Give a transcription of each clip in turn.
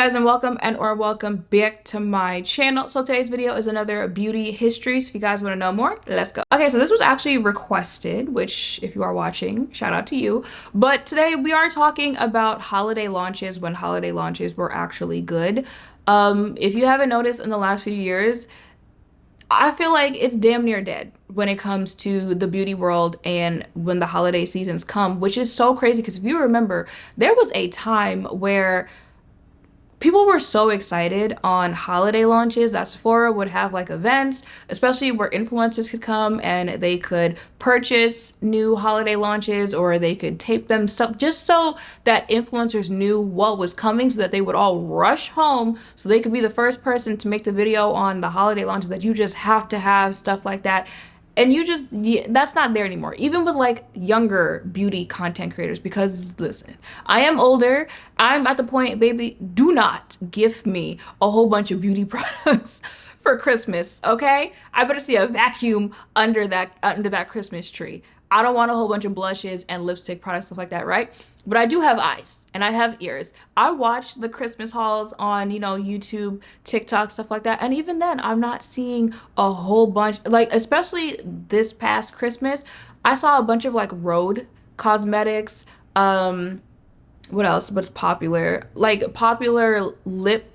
Guys, and welcome back to my channel. So today's video is another beauty history. So if you guys want to know more, let's go. Okay, so this was actually requested, which if you are watching, shout out to you. But today we are talking about holiday launches, when holiday launches were actually good. If you haven't noticed in the last few years, I feel like it's damn near dead when it comes to the beauty world and when the holiday seasons come, which is so crazy because if you remember, there was a time where people were so excited on holiday launches that Sephora would have like events, especially where influencers could come and they could purchase new holiday launches or they could tape them stuff just so that influencers knew what was coming so that they would all rush home so they could be the first person to make the video on the holiday launches that you just have to have, stuff like that. And that's not there anymore, even with like younger beauty content creators, because listen, I am older. I'm at the point, baby, do not gift me a whole bunch of beauty products for Christmas, okay? I better see a vacuum under that Christmas tree. I don't want a whole bunch of blushes and lipstick products, stuff like that, right? But I do have eyes and I have ears. I watch the Christmas hauls on, YouTube, TikTok, stuff like that. And even then, I'm not seeing a whole bunch, like, especially this past Christmas, I saw a bunch of like Rhode cosmetics. What else? What's popular? Like popular lip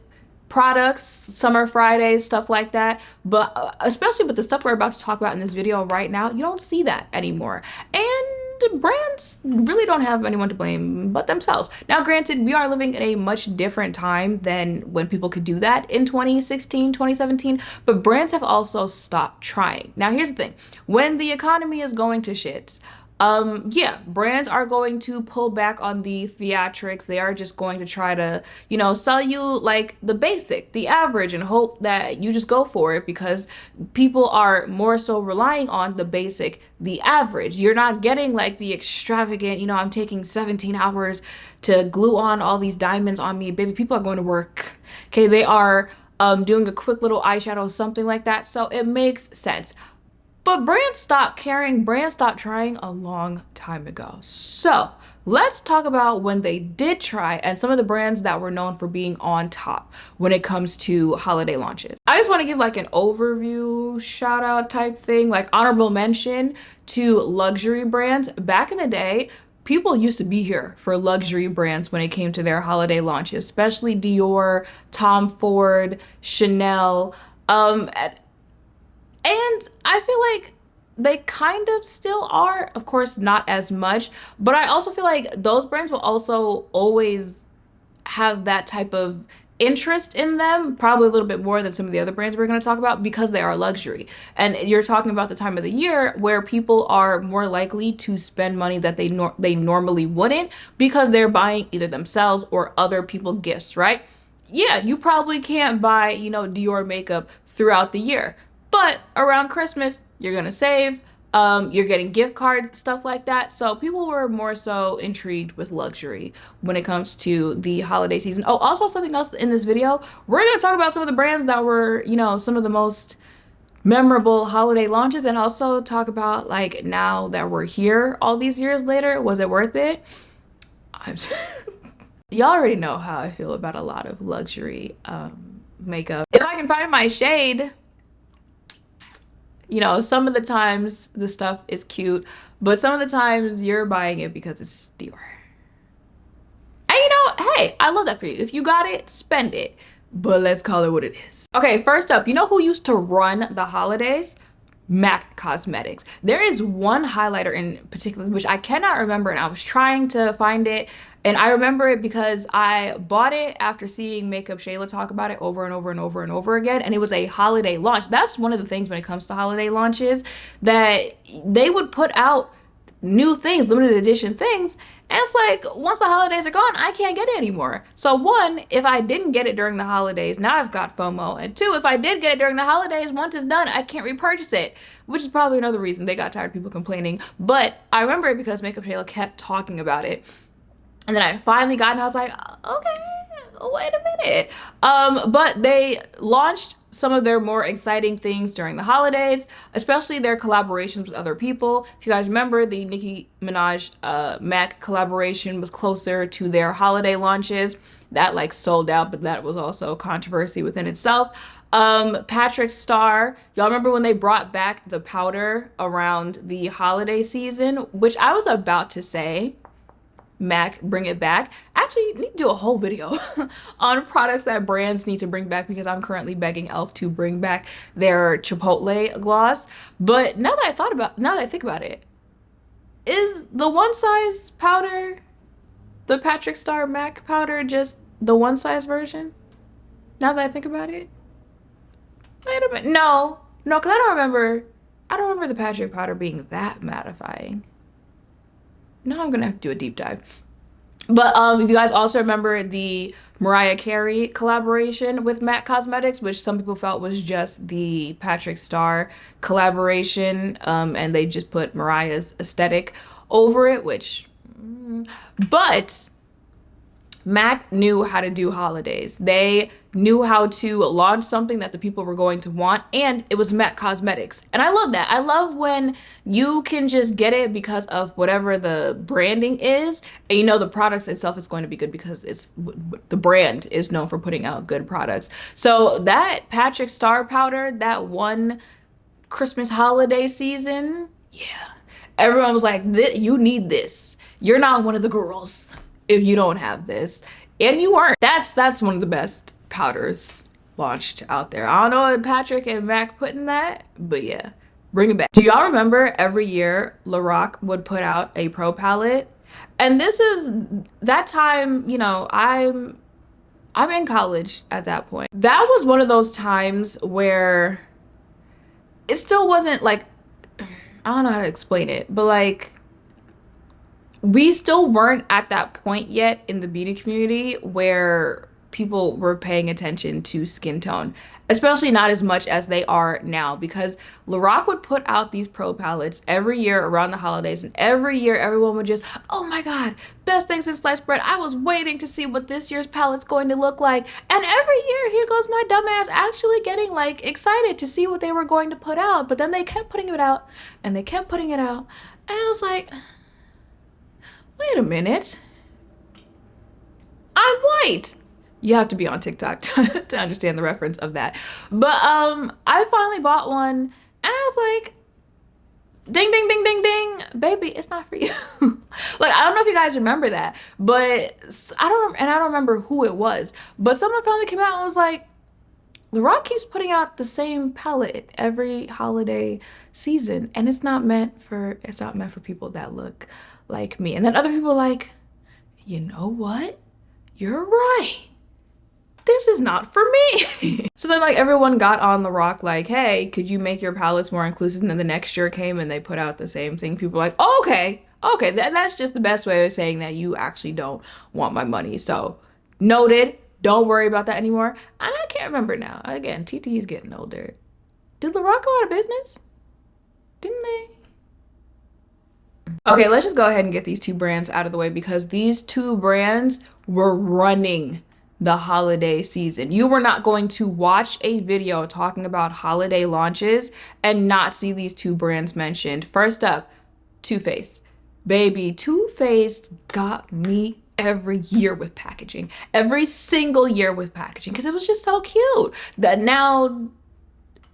products, Summer Fridays, stuff like that. But especially with the stuff we're about to talk about in this video right now, you don't see that anymore. And brands really don't have anyone to blame but themselves. Now, granted, we are living in a much different time than when people could do that in 2016, 2017, but brands have also stopped trying. Now, here's the thing. When the economy is going to shit, yeah, brands are going to pull back on the theatrics. They are just going to try to, sell you like the basic, the average, and hope that you just go for it because people are more so relying on the basic, the average. You're not getting like the extravagant, I'm taking 17 hours to glue on all these diamonds on me. Baby, people are going to work. Okay, they are doing a quick little eyeshadow, something like that. So it makes sense. But brands stopped caring, brands stopped trying a long time ago. So let's talk about when they did try and some of the brands that were known for being on top when it comes to holiday launches. I just want to give like an overview shout out type thing, like honorable mention to luxury brands. Back in the day, people used to be here for luxury brands when it came to their holiday launches, especially Dior, Tom Ford, Chanel, and I feel like they kind of still are, of course, not as much, but I also feel like those brands will also always have that type of interest in them, probably a little bit more than some of the other brands we're going to talk about because they are luxury. And you're talking about the time of the year where people are more likely to spend money that they normally wouldn't because they're buying either themselves or other people gifts, right? Yeah, you probably can't buy, Dior makeup throughout the year. But around Christmas, you're gonna save, you're getting gift cards, stuff like that. So people were more so intrigued with luxury when it comes to the holiday season. Oh, also something else in this video, we're gonna talk about some of the brands that were, some of the most memorable holiday launches and also talk about like now that we're here all these years later, was it worth it? Y'all already know how I feel about a lot of luxury makeup. If I can find my shade, some of the times the stuff is cute, but some of the times you're buying it because it's Dior. And hey, I love that for you. If you got it, spend it. But let's call it what it is. Okay, first up, who used to run the holidays? MAC Cosmetics. There is one highlighter in particular, which I cannot remember, and I was trying to find it. And I remember it because I bought it after seeing Makeup Shayla talk about it over and over and over and over again. And it was a holiday launch. That's one of the things when it comes to holiday launches, that they would put out new things, limited edition things. And it's like, once the holidays are gone, I can't get it anymore. So one, if I didn't get it during the holidays, now I've got FOMO. And two, if I did get it during the holidays, once it's done, I can't repurchase it, which is probably another reason they got tired of people complaining. But I remember it because Makeup Shayla kept talking about it. And then I finally got it and I was like, okay, wait a minute. But they launched some of their more exciting things during the holidays, especially their collaborations with other people. If you guys remember, the Nicki Minaj MAC collaboration was closer to their holiday launches. that like sold out, but that was also controversy within itself. Patrick Star, y'all remember when they brought back the powder around the holiday season, which I was about to say, MAC, bring it back. Actually, you need to do a whole video on products that brands need to bring back, because I'm currently begging e.l.f. to bring back their Chipotle gloss. But now that I think about it, is the one size powder, the Patrick Star MAC powder, just the one size version? Now that I think about it, wait a minute. No, because I don't remember the Patrick powder being that mattifying. Now I'm gonna have to do a deep dive. But if you guys also remember the Mariah Carey collaboration with MAC Cosmetics, which some people felt was just the Patrick Star collaboration, and they just put Mariah's aesthetic over it, which, but MAC knew how to do holidays. They knew how to launch something that the people were going to want, and it was MAC Cosmetics. And I love that. I love when you can just get it because of whatever the branding is, and you know the products itself is going to be good because it's the brand is known for putting out good products. So that Patrick Star powder, that one Christmas holiday season, yeah, everyone was like, you need this. You're not one of the girls if you don't have this. And you weren't. That's one of the best powders launched out there. I don't know what Patrick and MAC put in that, but yeah, bring it back. Do y'all remember every year Lorac would put out a pro palette? And this is that time, you know, I'm in college at that point. That was one of those times where it still wasn't like, I don't know how to explain it, but like, we still weren't at that point yet in the beauty community where people were paying attention to skin tone, especially not as much as they are now, because Lorac would put out these pro palettes every year around the holidays, and every year everyone would just, oh my god, best thing since sliced bread. I was waiting to see what this year's palette's going to look like. And every year, here goes my dumbass actually getting like excited to see what they were going to put out, but then they kept putting it out and they kept putting it out, and I was like, wait a minute, I'm white. You have to be on TikTok to understand the reference of that. But I finally bought one, and I was like, ding, ding, ding, ding, ding, baby, it's not for you. Like, I don't know if you guys remember that, but I don't remember who it was, but someone finally came out and was like, Lorac keeps putting out the same palette every holiday season, and it's not meant for people that look like me. And then other people were like, you know what? You're right. This is not for me. So then like everyone got on Lorac like, hey, could you make your palettes more inclusive? And then the next year came and they put out the same thing. People were like, oh, okay, that's just the best way of saying that you actually don't want my money. So noted, don't worry about that anymore. And I can't remember now. Again, TT is getting older. Did Lorac go out of business? Didn't they? Okay, let's just go ahead and get these two brands out of the way, because these two brands were running the holiday season. You were not going to watch a video talking about holiday launches and not see these two brands mentioned. First up, Too Faced. Baby, Too Faced got me every year with packaging. Every single year with packaging, because it was just so cute. That now,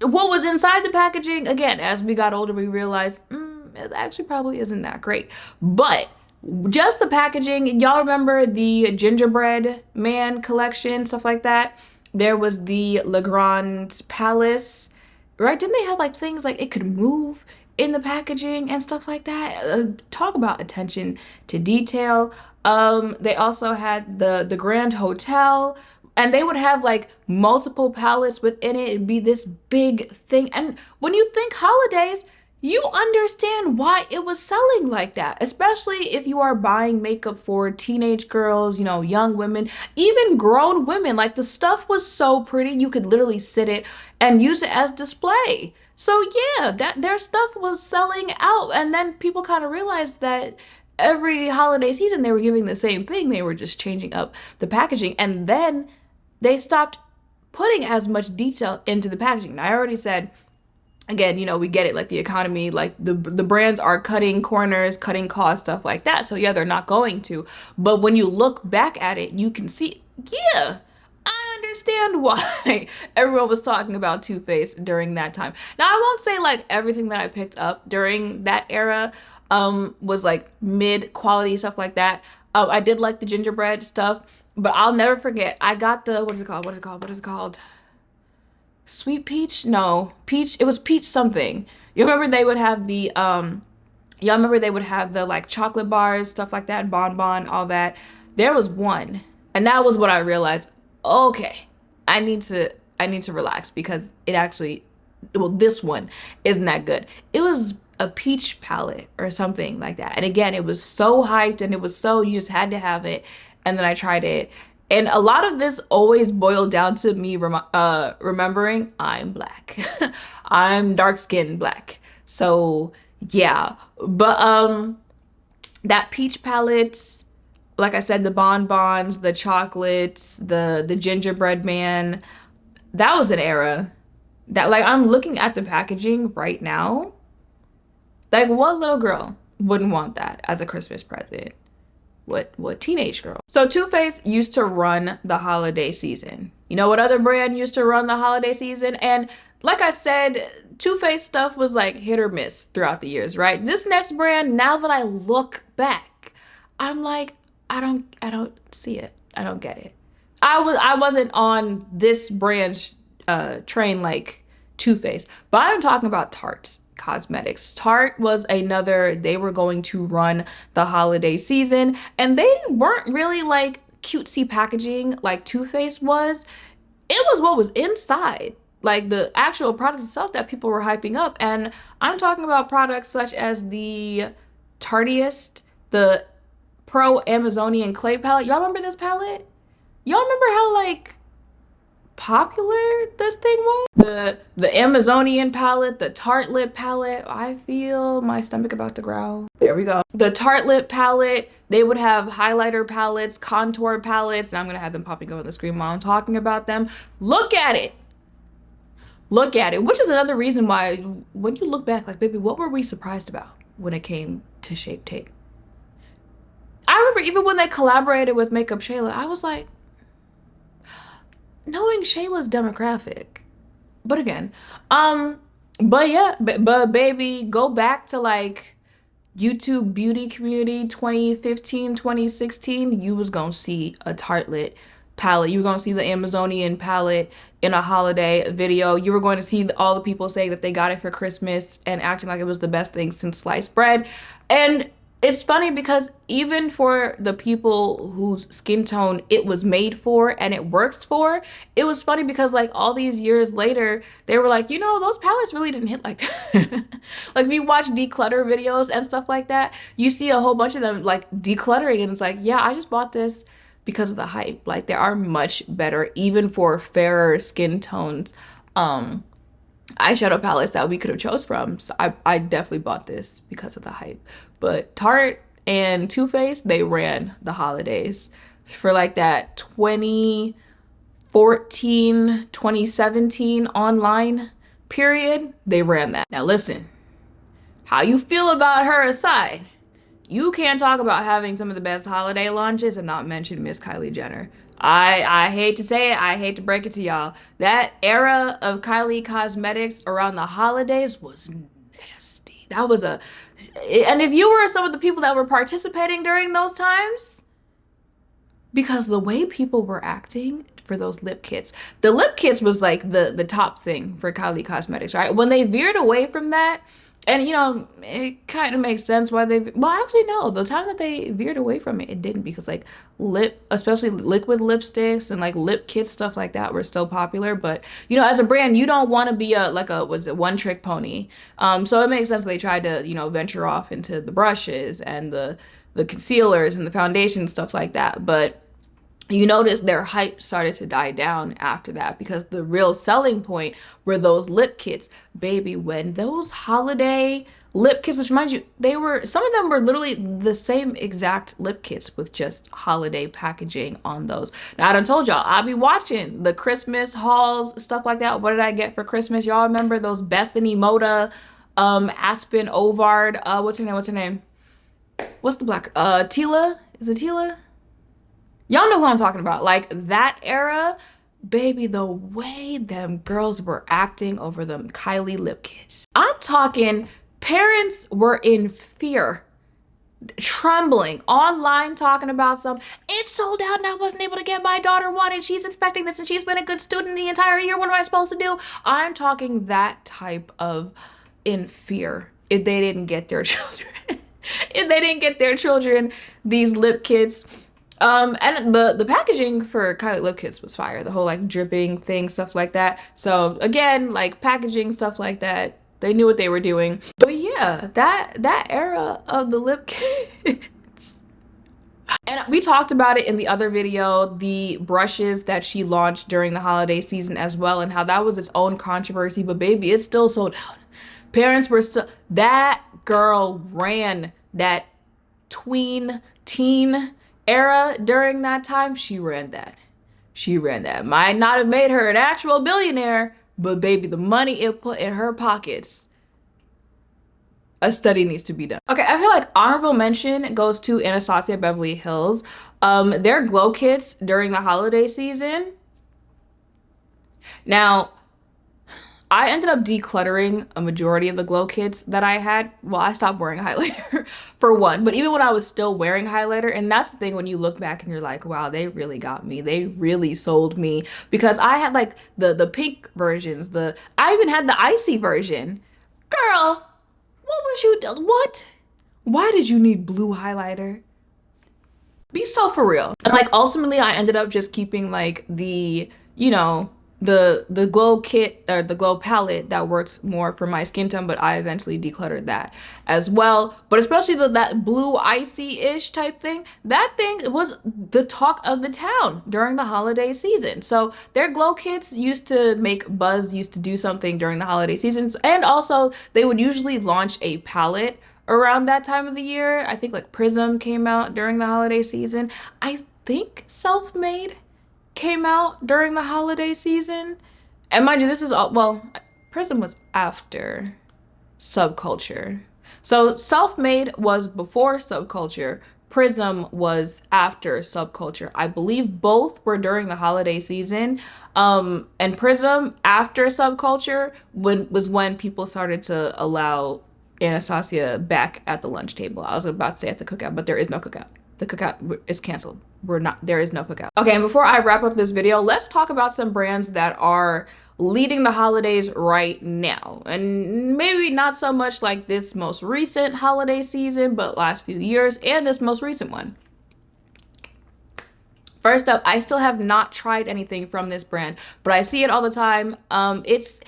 what was inside the packaging, again, as we got older, we realized, it actually probably isn't that great. But just the packaging, y'all remember the gingerbread man collection, stuff like that? There was the Le Grand Palace, right? Didn't they have like things like it could move in the packaging and stuff like that? Talk about attention to detail. They also had the Grand Hotel, and they would have like multiple palettes within it. It'd be this big thing. And when you think holidays, you understand why it was selling like that, especially if you are buying makeup for teenage girls, you know, young women, even grown women. Like, the stuff was so pretty, you could literally sit it and use it as display. So yeah, that their stuff was selling out. And then people kind of realized that every holiday season they were giving the same thing. They were just changing up the packaging, and then they stopped putting as much detail into the packaging. And I already said, again, you know, we get it, like the economy, like the brands are cutting corners, cutting costs, stuff like that. So yeah, they're not going to. But when you look back at it, you can see yeah, I understand why everyone was talking about Too Faced during that time. Now, I won't say like everything that I picked up during that era was like mid quality stuff like that. I did like the gingerbread stuff, but I'll never forget. I got the, what is it called? What is it called? What is it called? Sweet peach? No, peach. It was peach something. You remember they would have the y'all remember they would have the like chocolate bars, stuff like that, bonbon, all that. There was one, and that was what I realized. Okay, I need to relax because it actually, well, this one isn't that good. It was a peach palette or something like that. And again, it was so hyped and it was so, you just had to have it. And then I tried it. And a lot of this always boiled down to me remembering I'm black. I'm dark-skinned black. So yeah, but that peach palette, like I said, the bonbons, the chocolates, the gingerbread man, that was an era that, like, I'm looking at the packaging right now. Like, what little girl wouldn't want that as a Christmas present? What teenage girl? So Too Faced used to run the holiday season. You know what other brand used to run the holiday season? And like I said, Too Faced stuff was like hit or miss throughout the years, right? This next brand, now that I look back, I'm like, I don't see it. I don't get it. I wasn't on this brand's train like Too Faced, but I'm talking about Tarte Cosmetics. Tarte was another, they were going to run the holiday season, and they weren't really like cutesy packaging like Too Faced was. It was what was inside, like the actual product itself that people were hyping up. And I'm talking about products such as the Tarteist, the Pro Amazonian Clay palette. Y'all remember this palette? Y'all remember how like popular this thing was? The Amazonian palette, the Tarte lip palette. I feel my stomach about to growl. There we go. The Tarte lip palette, they would have highlighter palettes, contour palettes, and I'm gonna have them popping up on the screen while I'm talking about them. Look at it. Look at it, which is another reason why when you look back, like, baby, what were we surprised about when it came to Shape Tape? I remember even when they collaborated with Makeup Shayla, I was like, knowing Shayla's demographic. But again, but yeah, but baby, go back to like YouTube beauty community 2015, 2016, you was gonna see a Tartelette palette. You were gonna see the Amazonian palette in a holiday video. You were going to see all the people saying that they got it for Christmas and acting like it was the best thing since sliced bread. And it's funny because even for the people whose skin tone it was made for and it works for, it was funny because like all these years later, they were like, you know, those palettes really didn't hit like that. Like if you watch declutter videos and stuff like that, you see a whole bunch of them like decluttering and it's like, yeah, I just bought this because of the hype. Like there are much better, even for fairer skin tones, eyeshadow palettes that we could have chose from. So I definitely bought this because of the hype. But Tarte and Too Faced, they ran the holidays for like that 2014, 2017 online period. They ran that. Now listen, how you feel about her aside, you can't talk about having some of the best holiday launches and not mention Miss Kylie Jenner. I hate to say it, I hate to break it to y'all. That era of Kylie Cosmetics around the holidays was nasty. That was a, and if you were some of the people that were participating during those times, because the way people were acting for those lip kits, the lip kits was like the top thing for Kylie Cosmetics, right? When they veered away from that, and you know, it kind of makes sense why they, well actually no, the time that they veered away from it, it didn't, because like especially liquid lipsticks and like lip kits, stuff like that were still popular. But you know, as a brand, you don't want to be was it one trick pony. So it makes sense they tried to, you know, venture off into the brushes and the concealers and the foundation, stuff like that. But you notice their hype started to die down after that, because the real selling point were those lip kits. Baby, when those holiday lip kits, which mind you, some of them were literally the same exact lip kits with just holiday packaging on those. Now I done told y'all, I'll be watching the Christmas hauls, stuff like that. What did I get for Christmas? Y'all remember those Bethany Moda, Aspen Ovard, what's her name? What's the black, Tila? Is it Tila? Y'all know who I'm talking about. Like that era, baby, the way them girls were acting over them Kylie lip kits. I'm talking parents were in fear, trembling online, talking about it's sold out and I wasn't able to get my daughter one and she's expecting this and she's been a good student the entire year. What am I supposed to do? I'm talking that type of in fear if they didn't get their children. If they didn't get their children these lip kits. And the packaging for Kylie lip kits was fire. The whole like dripping thing, stuff like that. So again, like packaging, stuff like that, they knew what they were doing. But yeah, that era of the lip kits. And we talked about it in the other video, the brushes that she launched during the holiday season as well, and how that was its own controversy. But baby, it's still sold out. Parents were still, that girl ran that teen era during that time. She ran that. Might not have made her an actual billionaire, but baby, the money it put in her pockets, a study needs to be done. Okay, I feel like honorable mention goes to Anastasia Beverly Hills. Their glow kits during the holiday season. Now, I ended up decluttering a majority of the glow kits that I had. Well, I stopped wearing highlighter for one, but even when I was still wearing highlighter, and that's the thing when you look back and you're like, wow, they really got me. They really sold me, because I had like the pink versions, I even had the icy version. Girl, what would you do? What? Why did you need blue highlighter? Be so for real. And like ultimately I ended up just keeping like the, you know, the glow kit or the glow palette that works more for my skin tone, but I eventually decluttered that as well. But especially that blue icy-ish type thing, that thing was the talk of the town during the holiday season. So their glow kits used to make buzz, used to do something during the holiday seasons. And also they would usually launch a palette around that time of the year. I think like Prism came out during the holiday season. I think Self-Made came out during the holiday season. And mind you, this is all, well, Prism was after Subculture. So Self-Made was before Subculture. Prism was after Subculture. I believe both were during the holiday season. And Prism after Subculture was when people started to allow Anastasia back at the lunch table. I was about to say at the cookout, but there is no cookout. The cookout is canceled. There is no cookout. Okay, and before I wrap up this video, let's talk about some brands that are leading the holidays right now. And maybe not so much like this most recent holiday season, but last few years and this most recent one. First up, I still have not tried anything from this brand, but I see it all the time. It's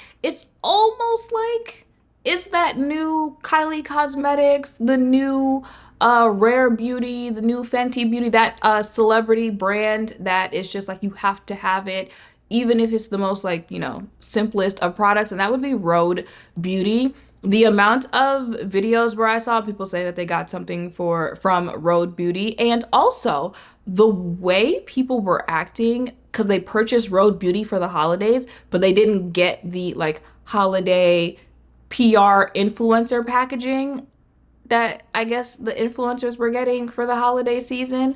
almost like, it's that new Kylie Cosmetics, the new Rare Beauty, the new Fenty Beauty, that celebrity brand that is just like you have to have it, even if it's the most like, you know, simplest of products, and that would be Rhode Beauty. The amount of videos where I saw people say that they got something from Rhode Beauty, and also the way people were acting because they purchased Rhode Beauty for the holidays, but they didn't get the like holiday PR influencer packaging that I guess the influencers were getting for the holiday season.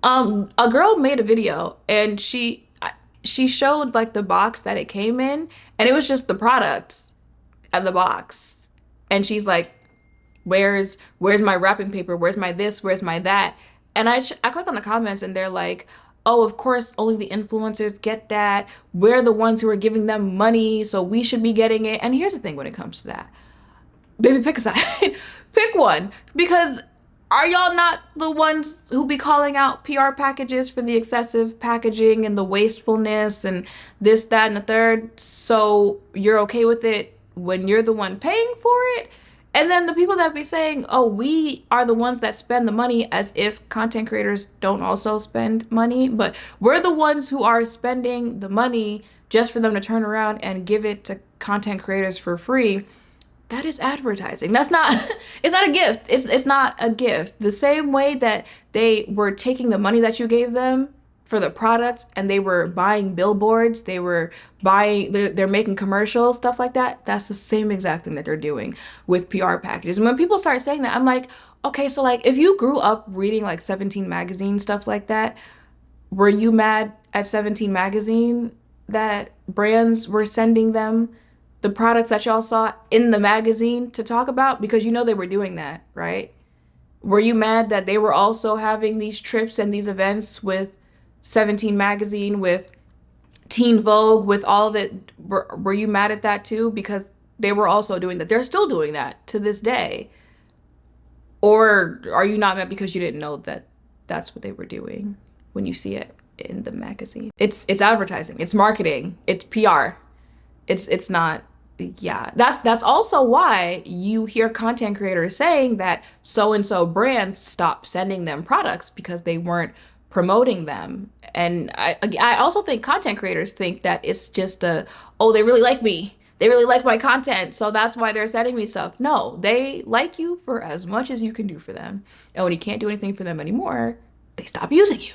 A girl made a video and she showed like the box that it came in, and it was just the products and the box. And she's like, where's my wrapping paper? Where's my this? Where's my that? And I click on the comments and they're like, oh, of course, only the influencers get that. We're the ones who are giving them money, so we should be getting it. And here's the thing when it comes to that. Baby, pick a side. Pick one. Because are y'all not the ones who be calling out PR packages for the excessive packaging and the wastefulness and this, that, and the third? So you're okay with it when you're the one paying for it? And then the people that be saying, oh, we are the ones that spend the money, as if content creators don't also spend money, but we're the ones who are spending the money just for them to turn around and give it to content creators for free. That is advertising. That's not, it's not a gift. It's not a gift. The same way that they were taking the money that you gave them for the products and they were buying billboards, they're making commercials, stuff like that. That's the same exact thing that they're doing with PR packages. And when people start saying that, I'm like, okay, so like if you grew up reading like 17 magazine, stuff like that, Were you mad at 17 magazine that brands were sending them the products that y'all saw in the magazine to talk about? Because you know they were doing that, right? Were you mad that they were also having these trips and these events with 17 magazine, with Teen Vogue, with all of it? Were you mad at that too? Because they were also doing that. They're still doing that to this day. Or are you not mad because you didn't know that that's what they were doing when you see it in the magazine? It's advertising, it's marketing, it's PR. It's not, yeah. That's also why you hear content creators saying that so-and-so brands stopped sending them products because they weren't promoting them. And I also think content creators think that it's just oh, they really like me. They really like my content, so that's why they're sending me stuff. No, they like you for as much as you can do for them. And when you can't do anything for them anymore, they stop using you.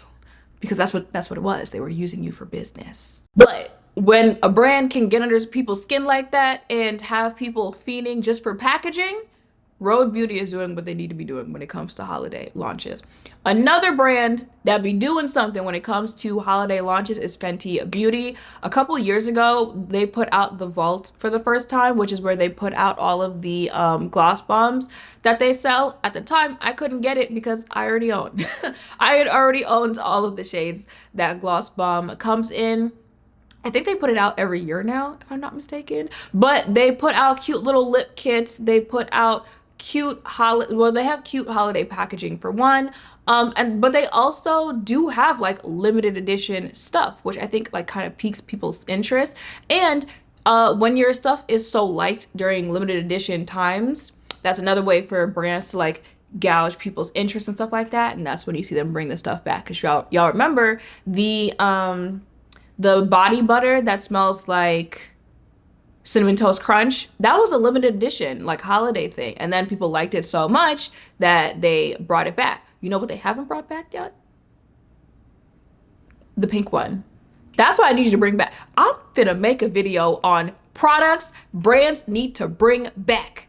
Because that's what it was. They were using you for business. But when a brand can get under people's skin like that and have people fiending just for packaging, Rhode Beauty is doing what they need to be doing when it comes to holiday launches. Another brand that be doing something when it comes to holiday launches is Fenty Beauty. A couple years ago, they put out the Vault for the first time, which is where they put out all of the gloss bombs that they sell. At the time, I couldn't get it because I already owned. I had already owned all of the shades that gloss bomb comes in. I think they put it out every year now, if I'm not mistaken. But they put out cute little lip kits. They put out cute they have cute holiday packaging for one, but they also do have like limited edition stuff, which I think like kind of piques people's interest. And when your stuff is so liked during limited edition times, that's another way for brands to like gouge people's interest and stuff like that. And that's when you see them bring the stuff back. Because y'all remember the body butter that smells like Cinnamon Toast Crunch? That was a limited edition, like holiday thing. And then people liked it so much that they brought it back. You know what they haven't brought back yet? The pink one. That's what I need you to bring back. I'm finna make a video on products brands need to bring back.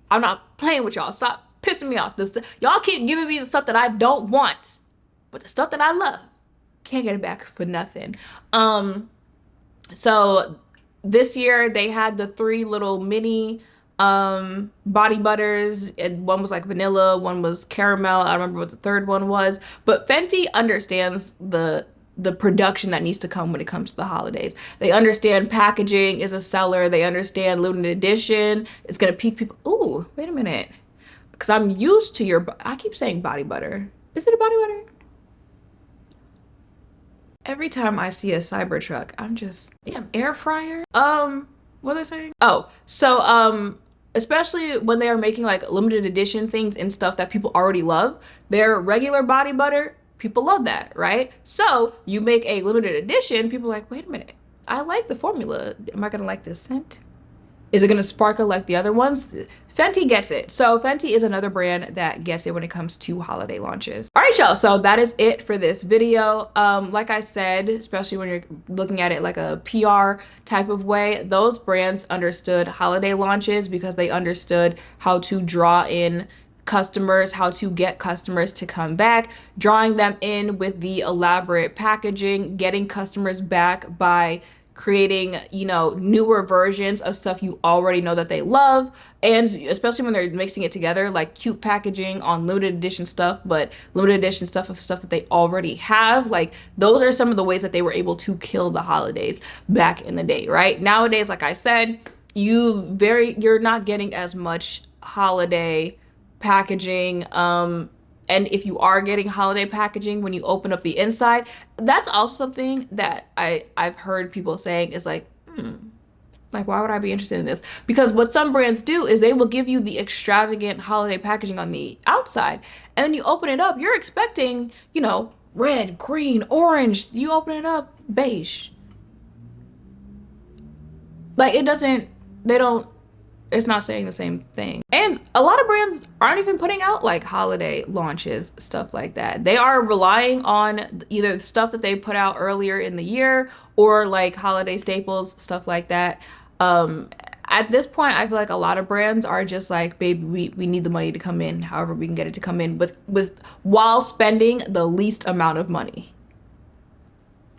I'm not playing with y'all. Stop pissing me off. Y'all keep giving me the stuff that I don't want, but the stuff that I love, can't get it back for nothing. So this year they had the 3 little mini body butters, and one was like vanilla, one was caramel. I don't remember what the third one was, but Fenty understands the production that needs to come when it comes to the holidays. They understand packaging is a seller. They understand limited edition. It's gonna pique people. Ooh, wait a minute, because I'm used to I keep saying body butter. Is it a body butter? Every time I see a Cybertruck, I'm just, damn, air fryer? What are they saying? Oh, so, especially when they are making like limited edition things and stuff that people already love, their regular body butter, people love that, right? So you make a limited edition, people are like, wait a minute, I like the formula. Am I gonna like this scent? Is it gonna sparkle like the other ones? Fenty gets it. So Fenty is another brand that gets it when it comes to holiday launches. All right, y'all, so that is it for this video. Like I said, especially when you're looking at it like a PR type of way, those brands understood holiday launches because they understood how to draw in customers, how to get customers to come back, drawing them in with the elaborate packaging, getting customers back by creating, you know, newer versions of stuff you already know that they love. And especially when they're mixing it together, like cute packaging on limited edition stuff, but limited edition stuff of stuff that they already have. Like those are some of the ways that they were able to kill the holidays back in the day, right? Nowadays, like I said, you're not getting as much holiday packaging. And if you are getting holiday packaging, when you open up the inside, that's also something that I've heard people saying is like, like, why would I be interested in this? Because what some brands do is they will give you the extravagant holiday packaging on the outside, and then you open it up, you're expecting, you know, red, green, orange. You open it up, beige. Like it's not saying the same thing. And a lot of brands aren't even putting out like holiday launches, stuff like that. They are relying on either stuff that they put out earlier in the year or like holiday staples, stuff like that. At this point, I feel like a lot of brands are just like, baby, we need the money to come in, however we can get it to come in while spending the least amount of money.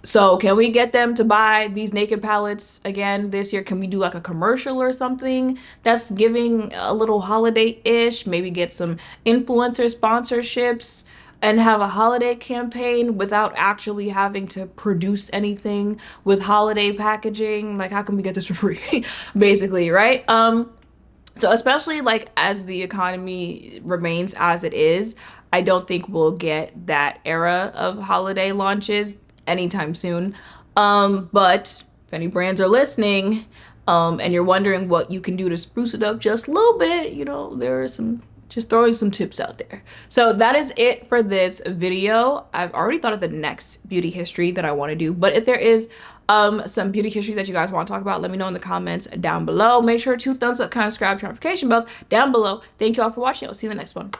So can we get them to buy these naked palettes again this year? Can we do like a commercial or something that's giving a little holiday-ish? Maybe get some influencer sponsorships and have a holiday campaign without actually having to produce anything with holiday packaging. Like, how can we get this for free? Basically, right? So especially like as the economy remains as it is, I don't think we'll get that era of holiday launches anytime soon. But if any brands are listening, and you're wondering what you can do to spruce it up just a little bit, you know, there are some, just throwing some tips out there. So that is it for this video. I've already thought of the next beauty history that I want to do, but if there is some beauty history that you guys want to talk about, let me know in the comments down below. Make sure to thumbs up, comment, subscribe, turn notification bells down below. Thank you all for watching. I'll see you in the next one.